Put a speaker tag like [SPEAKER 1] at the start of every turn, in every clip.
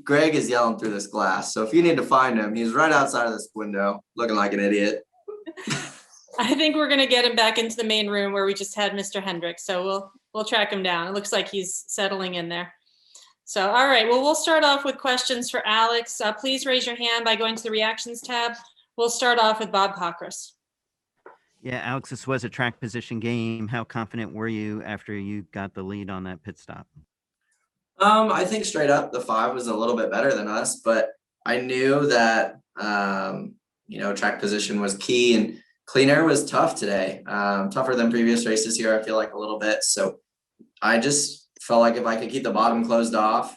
[SPEAKER 1] Greg is yelling through this glass. So if you need to find him, he's right outside of this window looking like an idiot.
[SPEAKER 2] I think we're going to get him back into the main room where we just had Mr. Hendricks. So we'll track him down. It looks like he's settling in there. So, all right. Well, we'll start off with questions for Alex. Please raise your hand by going to the reactions tab. We'll start off with Bob Cockris.
[SPEAKER 3] Yeah, Alex, this was a track position game. How confident were you after you got the lead on that pit stop?
[SPEAKER 1] I think straight up the 5 was a little bit better than us, but I knew that, track position was key, and clean air was tough today. Tougher than previous races here, I feel like, a little bit. So I just felt like if I could keep the bottom closed off,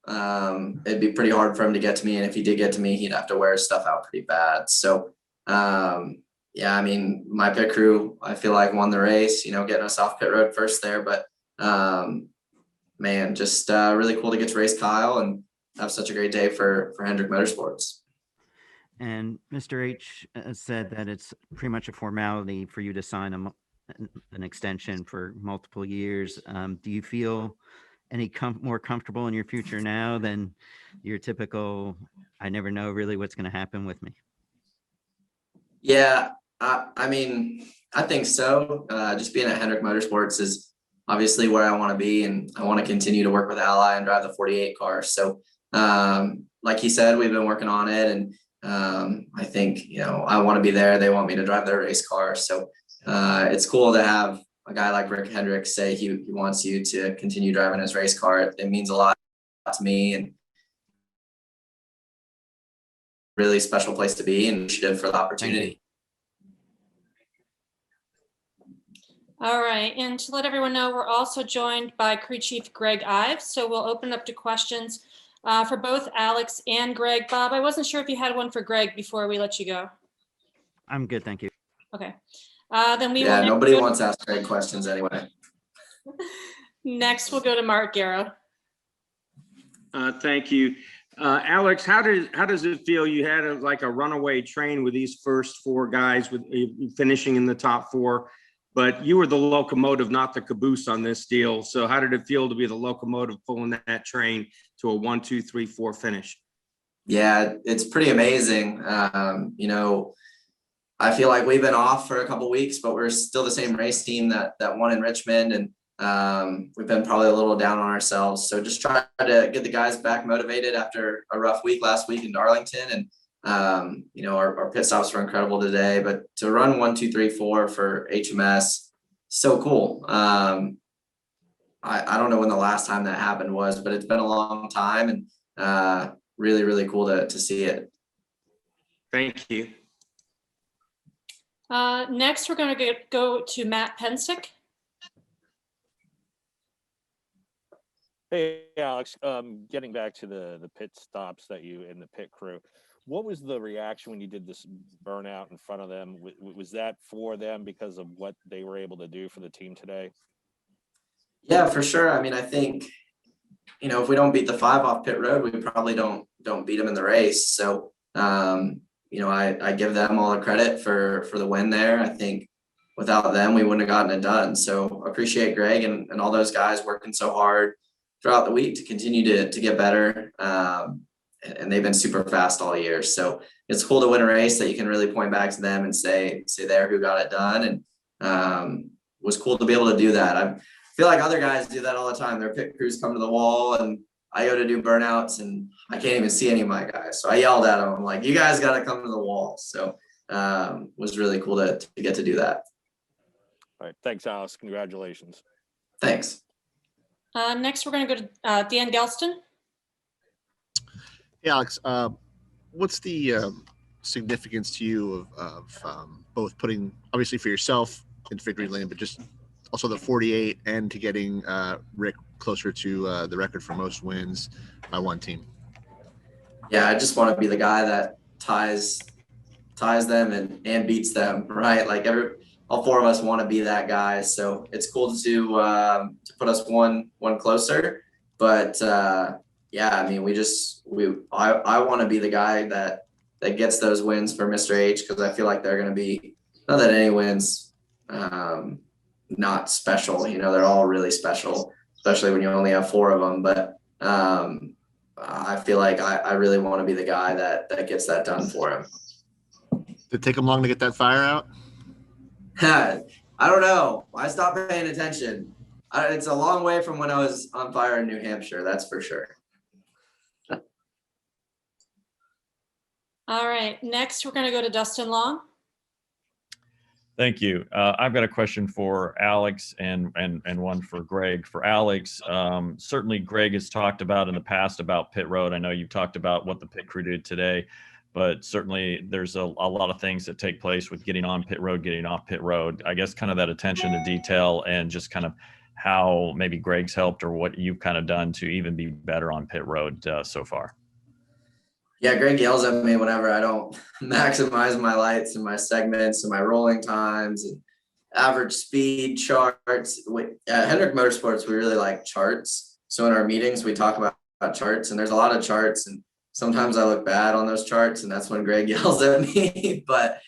[SPEAKER 1] it'd be pretty hard for him to get to me. And if he did get to me, he'd have to wear his stuff out pretty bad. So, yeah, I mean, my pit crew, I feel like, won the race, getting us off pit road first there. But, man, just really cool to get to race Kyle and have such a great day for Hendrick Motorsports.
[SPEAKER 3] And Mr. H said that it's pretty much a formality for you to sign an extension for multiple years. Do you feel any more comfortable in your future now than your typical, I never know really what's going to happen with me?
[SPEAKER 1] Yeah, I mean, I think so. Just being at Hendrick Motorsports is obviously where I want to be, and I want to continue to work with Ally and drive the 48 car. So, like he said, we've been working on it, and I think, I want to be there. They want me to drive their race car. So, it's cool to have a guy like Rick Hendricks say he wants you to continue driving his race car. It means a lot to me, and really special place to be, and appreciative for the opportunity.
[SPEAKER 2] All right, and to let everyone know, we're also joined by Crew Chief Greg Ives. So we'll open up to questions for both Alex and Greg. Bob, I wasn't sure if you had one for Greg before we let you go.
[SPEAKER 3] I'm good, thank you.
[SPEAKER 2] Okay. Then we
[SPEAKER 1] will nobody wants to ask Greg questions anyway.
[SPEAKER 2] Next, we'll go to Mark Garrow.
[SPEAKER 4] Thank you. Alex, how does it feel? You had a runaway train with these first 4 guys with finishing in the top 4, but you were the locomotive, not the caboose on this deal. So how did it feel to be the locomotive pulling that train to a 1, 2, 3, 4 finish?
[SPEAKER 1] Yeah, it's pretty amazing. I feel like we've been off for a couple of weeks, but we're still the same race team that won in Richmond, and we've been probably a little down on ourselves. So just try to get the guys back motivated after a rough week last week in Darlington, and our pit stops were incredible today. But to run 1, 2, 3, 4 for HMS, so cool. I don't know when the last time that happened was, but it's been a long time, and really, really cool to see it.
[SPEAKER 4] Thank you.
[SPEAKER 2] Next, we're going to go to Matt Pensick.
[SPEAKER 5] Hey, Alex, getting back to the pit stops that you and the pit crew, what was the reaction when you did this burnout in front of them? Was that for them because of what they were able to do for the team today?
[SPEAKER 1] Yeah, for sure. I mean, I think, if we don't beat the 5 off pit road, we probably don't beat them in the race. So, I give them all the credit for the win there. I think without them, we wouldn't have gotten it done. So appreciate Greg and all those guys working so hard throughout the week to continue to get better. And they've been super fast all year. So it's cool to win a race that you can really point back to them and say they're who got it done. And was cool to be able to do that. I feel like other guys do that all the time. Their pit crews come to the wall, and I go to do burnouts and I can't even see any of my guys. So I yelled at them. I'm like, you guys got to come to the wall. So was really cool to get to do that.
[SPEAKER 5] All right. Thanks, Alex. Congratulations.
[SPEAKER 1] Thanks.
[SPEAKER 2] Next, we're going to go to Dan Gelston.
[SPEAKER 6] Hey, Alex, what's the significance to you of both putting, obviously for yourself in victory lane, but just also the 48 and to getting Rick closer to the record for most wins by one team?
[SPEAKER 1] Yeah, I just want to be the guy that ties them and beats them, right? Like all 4 of us want to be that guy. So it's cool to put us one closer. But yeah, I mean, I want to be the guy that gets those wins for Mr. H, because I feel like they're going to be, not that any wins not special, they're all really special, especially when you only have 4 of them. But I feel like I really want to be the guy that gets that done for him.
[SPEAKER 6] Did it take him long to get that fire out?
[SPEAKER 1] I don't know. I stopped paying attention. It's a long way from when I was on fire in New Hampshire, that's for sure.
[SPEAKER 2] All right, next we're going to go to Dustin Long.
[SPEAKER 7] Thank you. I've got a question for Alex and one for Greg. For Alex, certainly Greg has talked about in the past about pit road. I know you've talked about what the pit crew did today, but certainly there's a lot of things that take place with getting on pit road, getting off pit road. I guess kind of that attention to detail and just kind of how maybe Greg's helped or what you've kind of done to even be better on pit road so far.
[SPEAKER 1] Yeah, Greg yells at me whenever I don't maximize my lights and my segments and my rolling times and average speed charts. At Hendrick Motorsports, we really like charts. So in our meetings, we talk about charts, and there's a lot of charts, and sometimes I look bad on those charts, and that's when Greg yells at me. But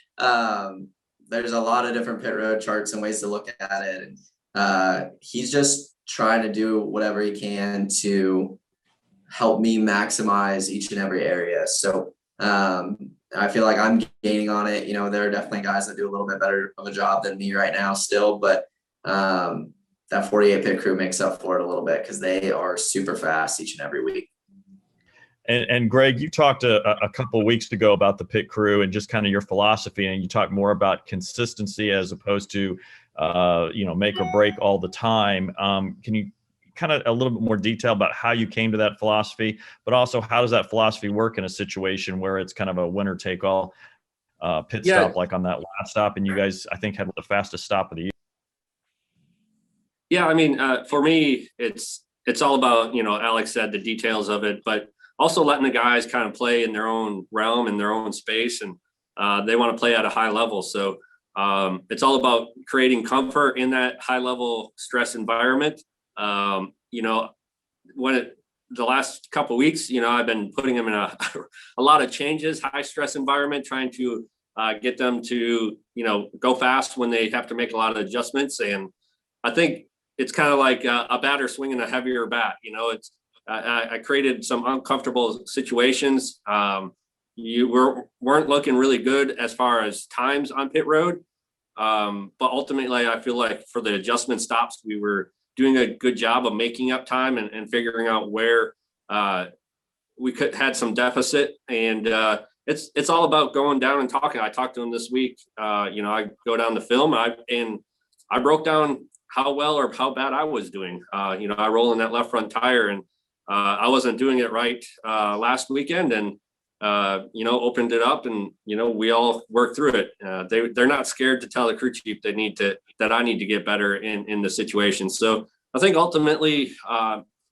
[SPEAKER 1] there's a lot of different pit road charts and ways to look at it. And he's just trying to do whatever he can to help me maximize each and every area. So I feel like I'm gaining on it. You know, there are definitely guys that do a little bit better of a job than me right now still, but that 48 pit crew makes up for it a little bit because they are super fast each and every week.
[SPEAKER 7] And Greg, you talked a couple of weeks ago about the pit crew and just kind of your philosophy, and you talked more about consistency as opposed to, make or break all the time. Can you kind of a little bit more detail about how you came to that philosophy, but also how does that philosophy work in a situation where it's kind of a winner take all pit stop, like on that last stop, and you guys, I think, had the fastest stop of the year?
[SPEAKER 8] Yeah, I mean, for me, it's all about, Alex said the details of it, but also letting the guys kind of play in their own realm, in their own space, and they want to play at a high level. So it's all about creating comfort in that high level stress environment. The last couple of weeks, I've been putting them in a lot of changes, high stress environment, trying to get them to, go fast when they have to make a lot of adjustments. And I think it's kind of like a batter swinging a heavier bat. I created some uncomfortable situations. You weren't looking really good as far as times on pit road. But ultimately, I feel like for the adjustment stops, we were doing a good job of making up time and figuring out where we had some deficit. And it's all about going down and talking. I talked to him this week. I go down the film and I broke down how well or how bad I was doing. I roll in that left front tire, and I wasn't doing it right last weekend, and opened it up, and we all worked through it. They're not scared to tell the crew chief that I need to get better in the situation. So I think ultimately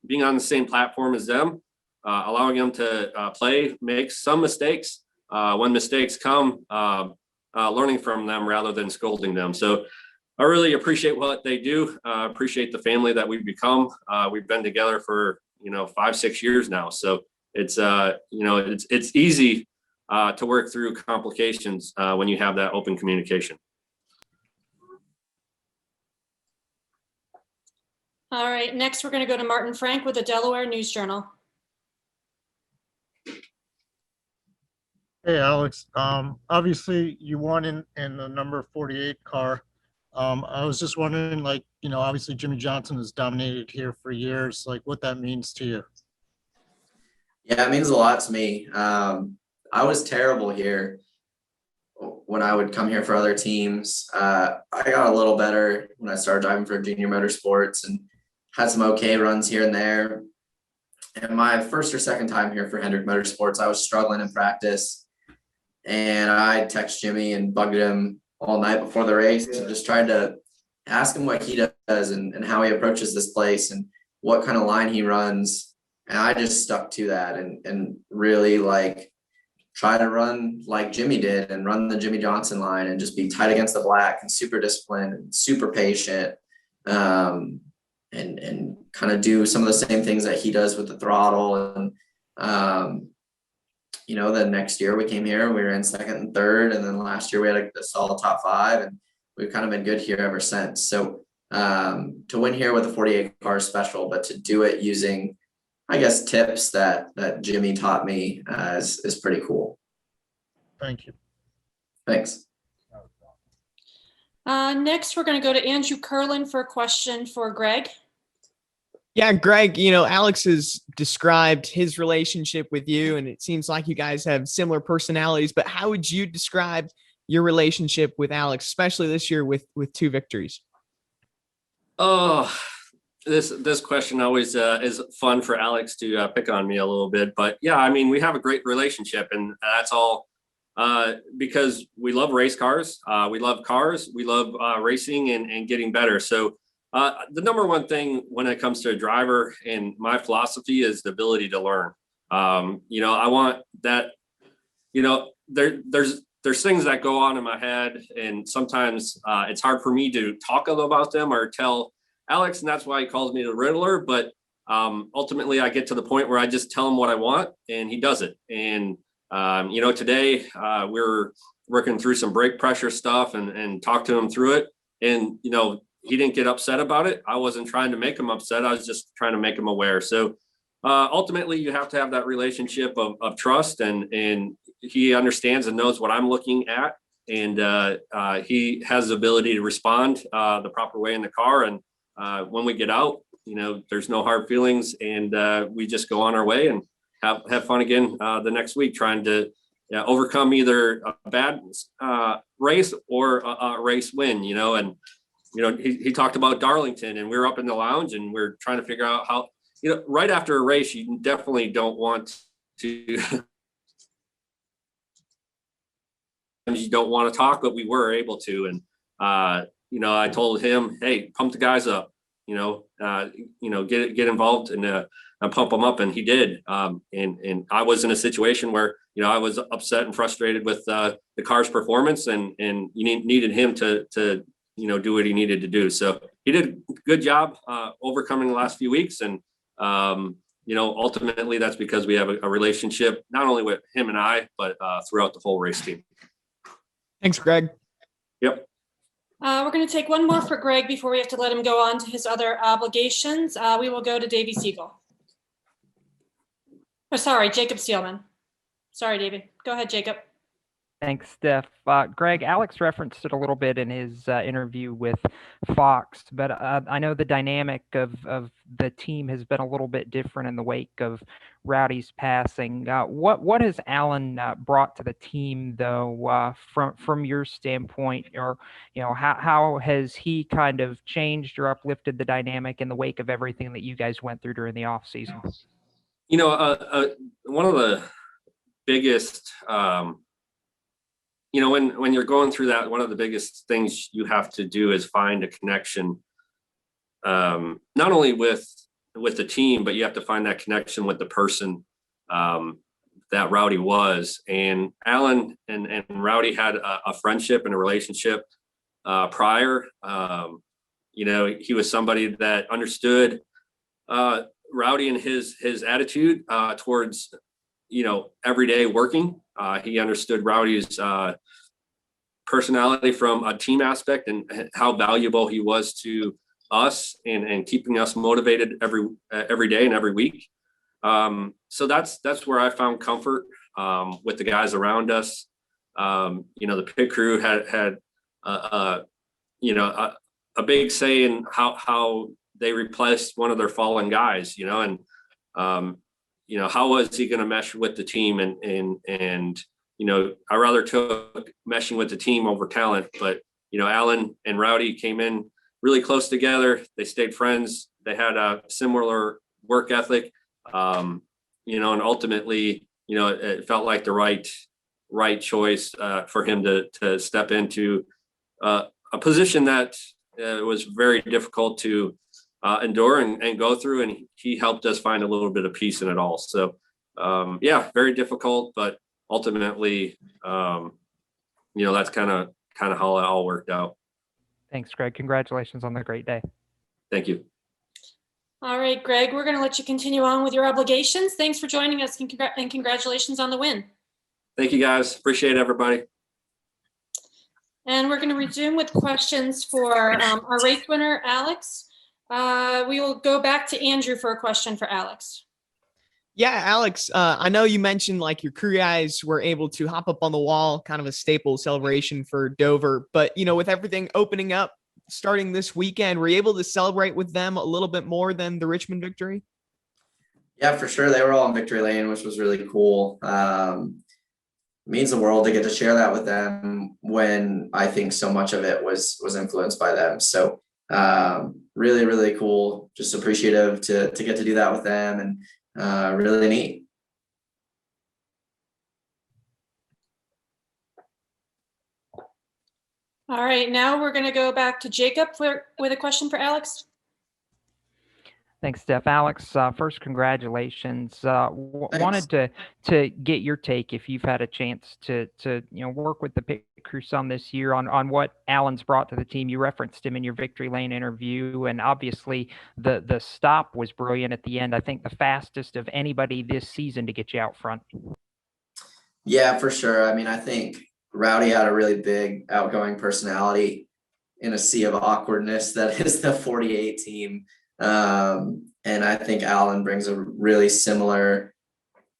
[SPEAKER 8] being on the same platform as them, allowing them to play, make some mistakes. When mistakes come, learning from them rather than scolding them. So I really appreciate what they do. Appreciate the family that we've become. We've been together for 5-6 years now. So it's it's easy to work through complications when you have that open communication.
[SPEAKER 2] All right, next we're going to go to Martin Frank with the Delaware News Journal.
[SPEAKER 9] Hey, Alex. Obviously you won in the number 48 car. I was just wondering, obviously Jimmy Johnson has dominated here for years, what that means to you.
[SPEAKER 1] Yeah, it means a lot to me. I was terrible here when I would come here for other teams. I got a little better when I started driving for Junior Motorsports and had some okay runs here and there. And my first or second time here for Hendrick Motorsports, I was struggling in practice. And I texted Jimmy and bugged him all night before the race and just tried to ask him what he does and how he approaches this place and what kind of line he runs. And I just stuck to that and really try to run like Jimmy did and run the Jimmy Johnson line and just be tight against the black and super disciplined and super patient. And kind of do some of the same things that he does with the throttle. And, the next year we came here, we were in second and third. And then last year we had a solid top 5, and we've kind of been good here ever since. So to win here with a 48 car is special, but to do it using I guess, tips that Jimmy taught me is pretty cool.
[SPEAKER 9] Thank you.
[SPEAKER 1] Thanks.
[SPEAKER 2] Next, we're going to go to Andrew Curlin for a question for Greg.
[SPEAKER 10] Yeah, Greg, Alex has described his relationship with you, and it seems like you guys have similar personalities, but how would you describe your relationship with Alex, especially this year with 2 victories?
[SPEAKER 8] Oh, this question always is fun for Alex to pick on me a little bit, but yeah, I mean, we have a great relationship, and that's all because we love race cars. We love cars. We love racing and getting better. So the number one thing when it comes to a driver and my philosophy is the ability to learn. I want that, there's things that go on in my head, and sometimes it's hard for me to talk about them or tell Alex, and that's why he calls me the Riddler. But ultimately I get to the point where I just tell him what I want and he does it. And today we're working through some brake pressure stuff and talk to him through it. And, he didn't get upset about it. I wasn't trying to make him upset. I was just trying to make him aware. So ultimately you have to have that relationship of trust, and he understands and knows what I'm looking at. And he has the ability to respond the proper way in the car. And when we get out, there's no hard feelings, and we just go on our way and have fun again the next week, trying to overcome either a bad race or a race win, and he talked about Darlington, and we were up in the lounge and we're trying to figure out how, right after a race, you definitely don't want to, you don't want to talk, but we were able to. And, I told him, hey, pump the guys up, get involved and pump them up. And he did. And I was in a situation where, I was upset and frustrated with the car's performance, and you needed him to do what he needed to do. So he did a good job overcoming the last few weeks. And, ultimately that's because we have a relationship, not only with him and I, but throughout the whole race team.
[SPEAKER 10] Thanks, Greg.
[SPEAKER 8] Yep.
[SPEAKER 2] We're going to take one more for Greg before we have to let him go on to his other obligations. We will go to Davey Siegel. Oh, sorry, Jacob Steelman. Sorry, Davey. Go ahead, Jacob.
[SPEAKER 11] Thanks, Steph. Greg, Alex referenced it a little bit in his interview with Fox, but I know the dynamic of the team has been a little bit different in the wake of Rowdy's passing. What has Alan brought to the team, though, from your standpoint, or how has he kind of changed or uplifted the dynamic in the wake of everything that you guys went through during the off season?
[SPEAKER 8] One of the biggest when you're going through that, one of the biggest things you have to do is find a connection, not only with the team, but you have to find that connection with the person that Rowdy was. And Alan and Rowdy had a friendship and a relationship prior. He was somebody that understood Rowdy and his attitude towards everyday working. He understood Rowdy's personality from a team aspect and how valuable he was to us and keeping us motivated every day and every week. So that's where I found comfort with the guys around us. The pit crew had a big say in how they replaced one of their fallen guys, and how was he going to mesh with the team? And I rather took meshing with the team over talent, but, Alan and Rowdy came in really close together. They stayed friends. They had a similar work ethic, and ultimately, it felt like the right choice for him to step into a position that was very difficult to endure and go through. And he helped us find a little bit of peace in it all. So very difficult, but ultimately, that's kind of how it all worked out.
[SPEAKER 11] Thanks, Greg. Congratulations on the great day.
[SPEAKER 8] Thank you.
[SPEAKER 2] All right, Greg, we're going to let you continue on with your obligations. Thanks for joining us, and congratulations on the win.
[SPEAKER 8] Thank you, guys. Appreciate everybody.
[SPEAKER 2] And we're going to resume with questions for our race winner, Alex. We will go back to Andrew for a question for Alex.
[SPEAKER 10] Yeah, Alex, I know you mentioned like your crew guys were able to hop up on the wall, kind of a staple celebration for Dover. But, with everything opening up starting this weekend, were you able to celebrate with them a little bit more than the Richmond victory?
[SPEAKER 1] Yeah, for sure. They were all in victory lane, which was really cool. Means the world to get to share that with them when I think so much of it was influenced by them. So really, really cool. Just appreciative to get to do that with them, and really neat.
[SPEAKER 2] All right, now we're going to go back to Jacob with a question for Alex.
[SPEAKER 11] Thanks, Steph. Alex, first, congratulations. Wanted to get your take, if you've had a chance to work with the pit crew some this year, on what Alan's brought to the team. You referenced him in your victory lane interview, and obviously the stop was brilliant at the end. I think the fastest of anybody this season to get you out front.
[SPEAKER 1] Yeah, for sure. I mean, I think Rowdy had a really big outgoing personality in a sea of awkwardness that is the 48 team. And I think Alan brings a really similar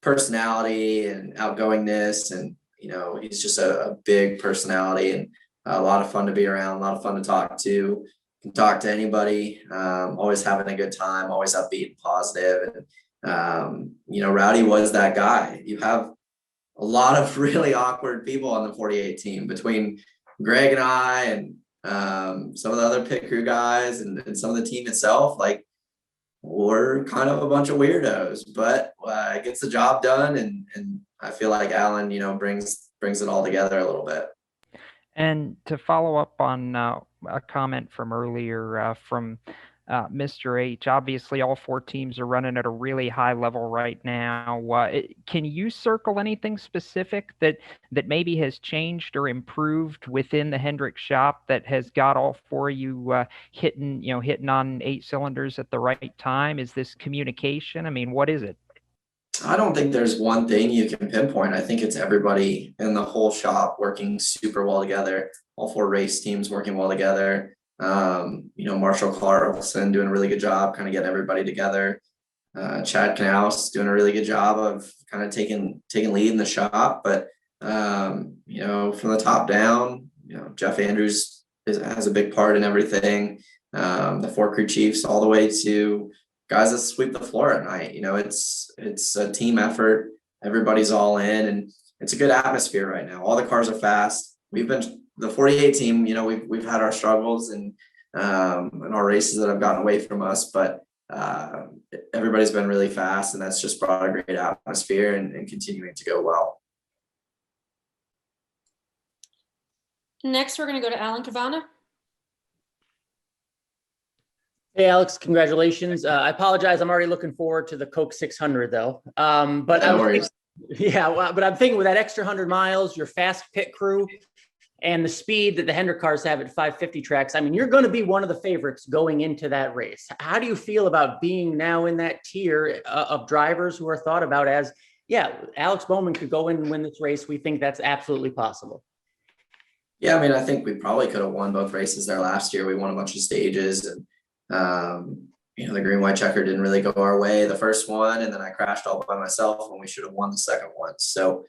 [SPEAKER 1] personality and outgoingness, and he's just a big personality and a lot of fun to be around, a lot of fun to talk to. Can talk to anybody, always having a good time, always upbeat and positive. And Rowdy was that guy. You have a lot of really awkward people on the 48 team between Greg and I, and some of the other pit crew guys, and some of the team itself. Like, we're kind of a bunch of weirdos, but it gets the job done, and I feel like Alan, brings it all together a little bit.
[SPEAKER 11] And to follow up on a comment from earlier from Mr. H, obviously all four teams are running at a really high level right now. Can you circle anything specific that maybe has changed or improved within the Hendrick shop that has got all four of you hitting on 8 cylinders at the right time? Is this communication? I mean, what is it?
[SPEAKER 1] I don't think there's one thing you can pinpoint. I think it's everybody in the whole shop working super well together. All 4 race teams working well together. Marshall Carlson doing a really good job kind of getting everybody together. Chad Knaus doing a really good job of kind of taking lead in the shop. But from the top down, Jeff Andrews has a big part in everything. The 4 crew chiefs all the way to guys that sweep the floor at night. It's a team effort. Everybody's all in, and it's a good atmosphere right now. All the cars are fast. The 48 team, we've had our struggles and our races that have gotten away from us, but everybody's been really fast, and that's just brought a great atmosphere and continuing to go well.
[SPEAKER 2] Next, we're going to go to Alan Cavana.
[SPEAKER 12] Hey, Alex, congratulations. I apologize. I'm already looking forward to the Coke 600 though. But
[SPEAKER 1] no worries.
[SPEAKER 12] But I'm thinking with that extra 100 miles, your fast pit crew, and the speed that the Hendrick cars have at 550 tracks, I mean, you're going to be one of the favorites going into that race. How do you feel about being now in that tier of drivers who are thought about as, Alex Bowman could go in and win this race? We think that's absolutely possible.
[SPEAKER 1] Yeah, I mean, I think we probably could have won both races there last year. We won a bunch of stages, and the green white checker didn't really go our way the first one, and then I crashed all by myself when we should have won the second one. So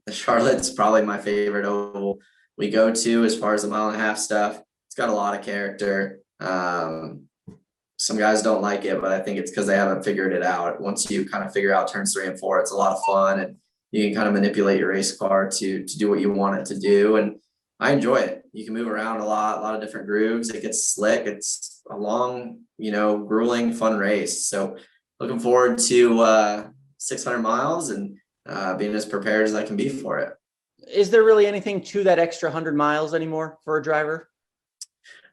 [SPEAKER 1] Charlotte's probably my favorite oval we go to as far as the 1.5 mile stuff. It's got a lot of character. Some guys don't like it, but I think it's because they haven't figured it out. Once you kind of figure out turns 3 and 4, it's a lot of fun, and you can kind of manipulate your race car to do what you want it to do. And I enjoy it. You can move around a lot of different grooves. It gets slick. It's a long, grueling, fun race. So looking forward to 600 miles and being as prepared as I can be for it.
[SPEAKER 12] Is there really anything to that extra 100 miles anymore for a driver?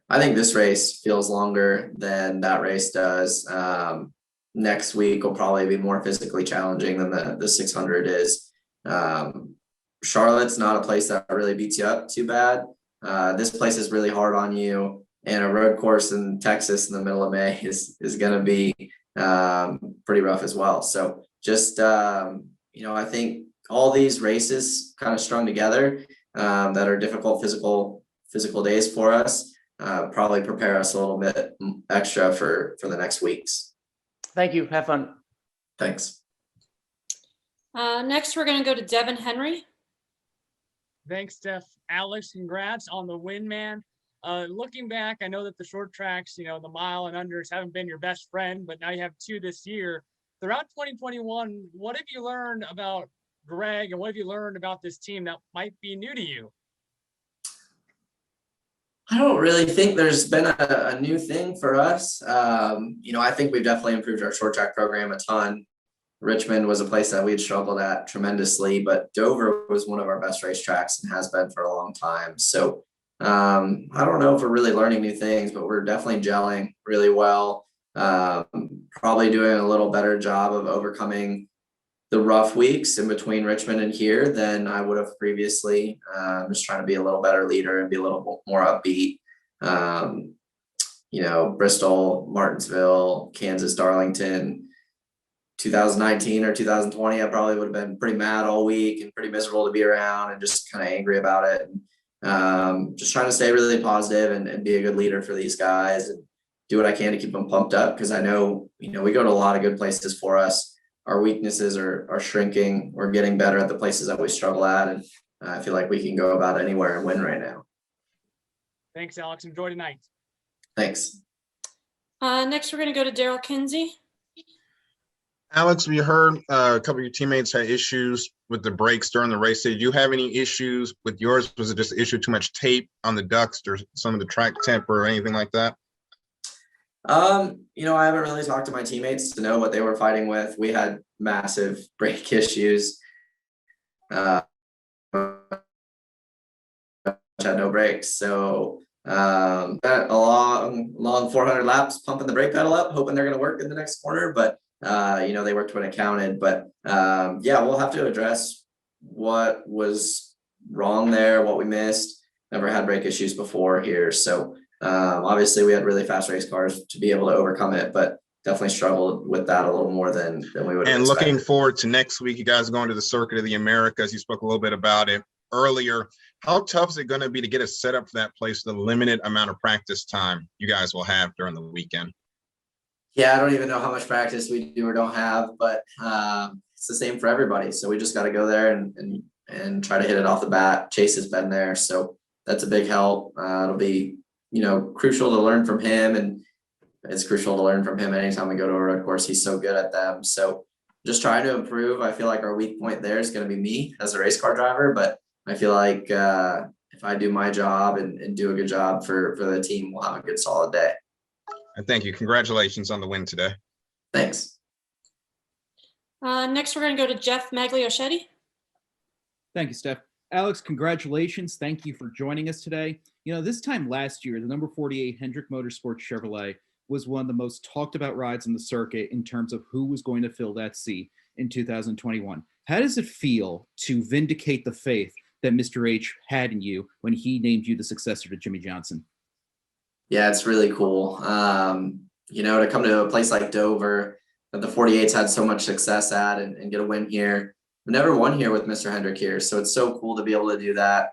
[SPEAKER 1] I think this race feels longer than that race does. Next week will probably be more physically challenging than the 600 is. Charlotte's not a place that really beats you up too bad. This place is really hard on you, and a road course in Texas in the middle of May is going to be pretty rough as well. So just, I think all these races kind of strung together that are difficult physical days for us probably prepare us a little bit extra for the next weeks.
[SPEAKER 12] Thank you. Have fun.
[SPEAKER 1] Thanks.
[SPEAKER 2] Next, we're going to go to Devin Henry.
[SPEAKER 13] Thanks, Steph. Alex, congrats on the win, man. Looking back, I know that the short tracks, the mile and unders haven't been your best friend, but now you have 2 this year. Throughout 2021, what have you learned about Greg, and what have you learned about this team that might be new to you?
[SPEAKER 1] I don't really think there's been a new thing for us. I think we've definitely improved our short track program a ton. Richmond was a place that we'd struggled at tremendously, but Dover was one of our best racetracks and has been for a long time. So I don't know if we're really learning new things, but we're definitely gelling really well. Probably doing a little better job of overcoming the rough weeks in between Richmond and here than I would have previously. Just trying to be a little better leader and be a little more upbeat. Bristol, Martinsville, Kansas, Darlington, 2019 or 2020, I probably would have been pretty mad all week and pretty miserable to be around and just kind of angry about it. And just trying to stay really positive and be a good leader for these guys and do what I can to keep them pumped up, because I know, we go to a lot of good places for us. Our weaknesses are shrinking. We're getting better at the places that we struggle at. And I feel like we can go about anywhere and win right now.
[SPEAKER 13] Thanks, Alex. Enjoy tonight.
[SPEAKER 1] Thanks.
[SPEAKER 2] Next, we're going to go to Daryl Kinsey.
[SPEAKER 14] Alex, we heard a couple of your teammates had issues with the brakes during the race. Did you have any issues with yours? Was it just an issue of too much tape on the ducts or some of the track temp or anything like that?
[SPEAKER 1] I haven't really talked to my teammates to know what they were fighting with. We had massive brake issues. Had no brakes. So got a long 400 laps pumping the brake pedal up, hoping they're going to work in the next corner. But, they worked when it counted. But we'll have to address what was wrong there, what we missed. Never had brake issues before here. So obviously we had really fast race cars to be able to overcome it, but definitely struggled with that a little more than we would have
[SPEAKER 14] And
[SPEAKER 1] expected.
[SPEAKER 14] looking forward to next week, you guys are going to the Circuit of the Americas. You spoke a little bit about it earlier. How tough is it going to be to get us set up for that place, the limited amount of practice time you guys will have during the weekend?
[SPEAKER 1] Yeah, I don't even know how much practice we do or don't have, but it's the same for everybody. So we just got to go there and try to hit it off the bat. Chase has been there, so that's a big help. It'll be crucial to learn from him, and it's crucial to learn from him anytime we go to a road course. He's so good at them. So just trying to improve. I feel like our weak point there is going to be me as a race car driver, but I feel like if I do my job and do a good job for the team, we'll have a good solid day.
[SPEAKER 14] And thank you. Congratulations on the win today.
[SPEAKER 1] Thanks.
[SPEAKER 2] Next, we're going to go to Jeff Magliochetti.
[SPEAKER 15] Thank you, Steph. Alex, congratulations. Thank you for joining us today. This time last year, the number 48 Hendrick Motorsports Chevrolet was one of the most talked about rides on the circuit in terms of who was going to fill that seat in 2021. How does it feel to vindicate the faith that Mr. H had in you when he named you the successor to Jimmy Johnson?
[SPEAKER 1] Yeah, it's really cool. To come to a place like Dover that the 48s had so much success at and get a win here. We've never won here with Mr. Hendrick here. So it's so cool to be able to do that.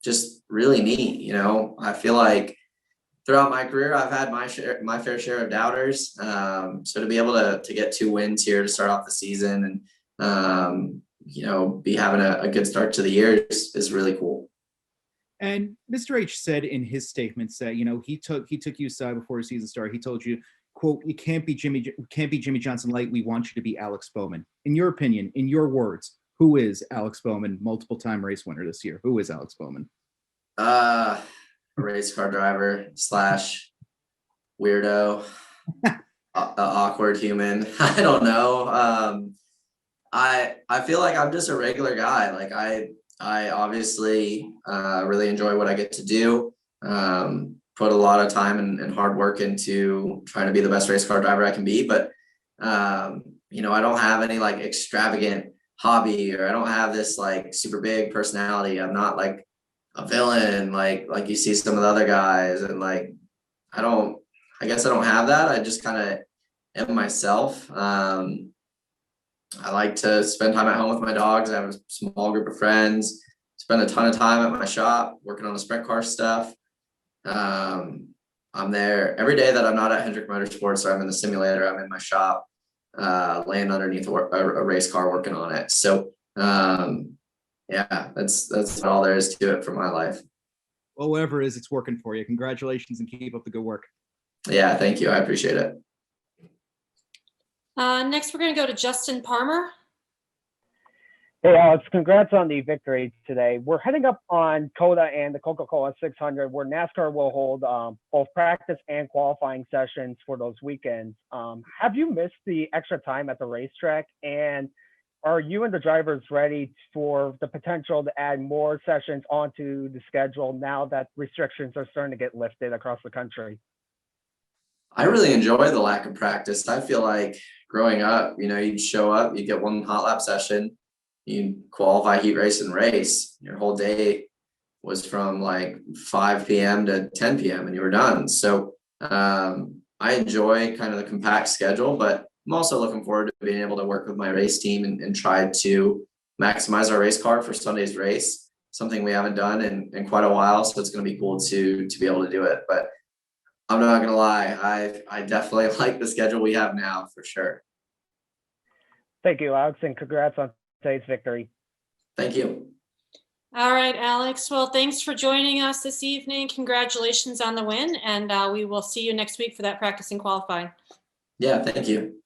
[SPEAKER 1] Just really neat. I feel like throughout my career, I've had my fair share of doubters. So to be able to get 2 wins here to start off the season and, be having a good start to the year is really cool.
[SPEAKER 15] And Mr. H said in his statements that, he took you aside before the season started. He told you, quote, "You can't be Jimmy Johnson light. We want you to be Alex Bowman." In your opinion, in your words, who is Alex Bowman, multiple-time race winner this year? Who is Alex Bowman?
[SPEAKER 1] A race car driver / weirdo, awkward human. I don't know. I feel like I'm just a regular guy. Like I obviously really enjoy what I get to do. Put a lot of time and hard work into trying to be the best race car driver I can be. But, I don't have any like extravagant hobby, or I don't have this like super big personality. I'm not like a villain, like you see some of the other guys. And like, I guess I don't have that. I just kind of am myself. I like to spend time at home with my dogs. I have a small group of friends, spend a ton of time at my shop working on the sprint car stuff. I'm there every day that I'm not at Hendrick Motorsports or I'm in the simulator. I'm in my shop laying underneath a race car working on it. So yeah, that's all there is to it for my life.
[SPEAKER 15] Well, whatever it is, it's working for you. Congratulations and keep up the good work.
[SPEAKER 1] Yeah, thank you. I appreciate it.
[SPEAKER 2] Next, we're going to go to Justin Palmer.
[SPEAKER 16] Hey, Alex, congrats on the victory today. We're heading up on COTA and the Coca-Cola 600, where NASCAR will hold both practice and qualifying sessions for those weekends. Have you missed the extra time at the racetrack? And are you and the drivers ready for the potential to add more sessions onto the schedule now that restrictions are starting to get lifted across the country?
[SPEAKER 1] I really enjoy the lack of practice. I feel like growing up, you'd show up, you get one hot lap session, you qualify, heat race, and race. Your whole day was from like 5 p.m. to 10 p.m. and you were done. So I enjoy kind of the compact schedule, but I'm also looking forward to being able to work with my race team and try to maximize our race car for Sunday's race, something we haven't done in quite a while. So it's going to be cool to be able to do it. But I'm not going to lie, I definitely like the schedule we have now for sure.
[SPEAKER 16] Thank you, Alex, and congrats on today's victory.
[SPEAKER 1] Thank you.
[SPEAKER 2] All right, Alex. Well, thanks for joining us this evening. Congratulations on the win, and we will see you next week for that practice and qualifying.
[SPEAKER 1] Yeah, thank you.